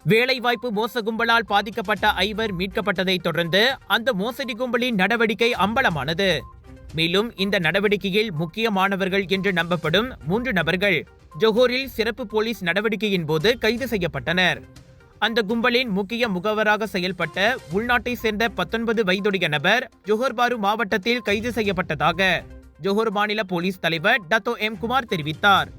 வேலைவாய்ப்பு மோச கும்பலால் பாதிக்கப்பட்ட 5 மீட்கப்பட்டதை தொடர்ந்து அந்த மோசடி கும்பலின் நடவடிக்கை அம்பலமானது. மேலும் இந்த நடவடிக்கையில் முக்கியமானவர்கள் என்று நம்பப்படும் 3 நபர்கள் ஜொஹோரில் சிறப்பு போலீஸ் நடவடிக்கையின் போது கைது செய்யப்பட்டனர். அந்த கும்பலின் முக்கிய முகவராக செயல்பட்ட உள்நாட்டை சேர்ந்த 19 வயதுடைய நபர் ஜொஹோர் பாரு மாவட்டத்தில் கைது செய்யப்பட்டதாக ஜொஹோர் மாநில போலீஸ் தலைவர் டத்தோ எம் குமார் தெரிவித்தார்.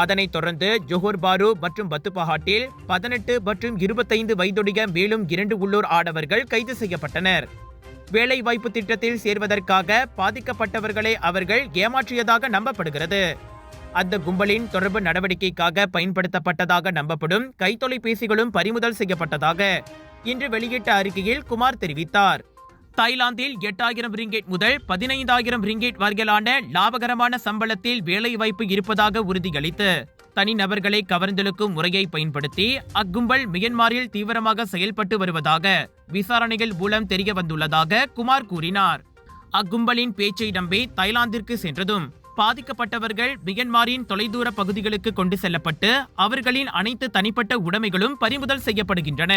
அதனைத் தொடர்ந்து ஜொஹோர் பாரு மற்றும் பத்துபஹாட்டில் 18 மற்றும் 25 வயதுடைய மேலும் 2 உள்ளூர் ஆடவர்கள் கைது செய்யப்பட்டனர். வேலைவாய்ப்பு திட்டத்தில் சேர்வதற்காக பாதிக்கப்பட்டவர்களை அவர்கள் ஏமாற்றியதாக நம்பப்படுகிறது. அந்த கும்பலின் தொடர்பு நடவடிக்கைக்காக பயன்படுத்தப்பட்டதாக நம்பப்படும் கைத்தொலைபேசிகளும் பறிமுதல் செய்யப்பட்டதாக இன்று வெளியிட்ட அறிக்கையில் குமார் தெரிவித்தார். தாய்லாந்தில் 8000 ரிங்கெட் முதல் 15000 ரிங்கெட் வரையிலான லாபகரமான சம்பளத்தில் வேலைவாய்ப்பு இருப்பதாக உறுதியளித்து தனிநபர்களை கவர்ந்தெழுக்கும் முறையை பயன்படுத்தி அக்கும்பல் மியன்மாரில் தீவிரமாக செயல்பட்டு வருவதாக விசாரணைகள் மூலம் தெரிய வந்துள்ளதாக குமார் கூறினார். அக்கும்பலின் பேச்சை நம்பி தாய்லாந்திற்கு சென்றதும் பாதிக்கப்பட்டவர்கள் மியன்மாரின் தொலைதூர பகுதிகளுக்கு கொண்டு செல்லப்பட்டு அவர்களின் அனைத்து தனிப்பட்ட உடைமைகளும் பறிமுதல் செய்யப்படுகின்றன.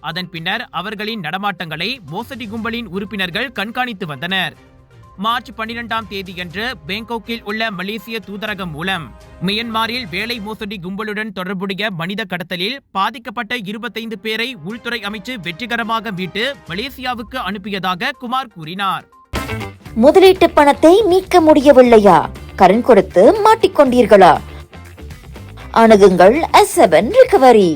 அதன் பின்னர் அவர்களின் நடமாட்டங்களை மோசடி கும்பலின் உறுப்பினர்கள் கண்காணித்து வந்தனர். மார்ச் 12ஆம் தேதியன்று பேங்காக்கில் உள்ள மலேசிய தூதரகம் மூலம் மியன்மாரில் வேலை மோசடி கும்பலுடன் தொடர்புடைய மனித கடத்தலில் பாதிக்கப்பட்ட 25 பேரை உள்துறை அமைச்சு வெற்றிகரமாக மீட்டு மலேசியாவுக்கு அனுப்பியதாக குமார் கூறினார். முதலீட்டு பணத்தை மீட்க முடியவில்லையா? கடன் கொடுத்து மாட்டிக்கொண்டீர்களா? அணுகுங்கள் S7 ரிகவரி.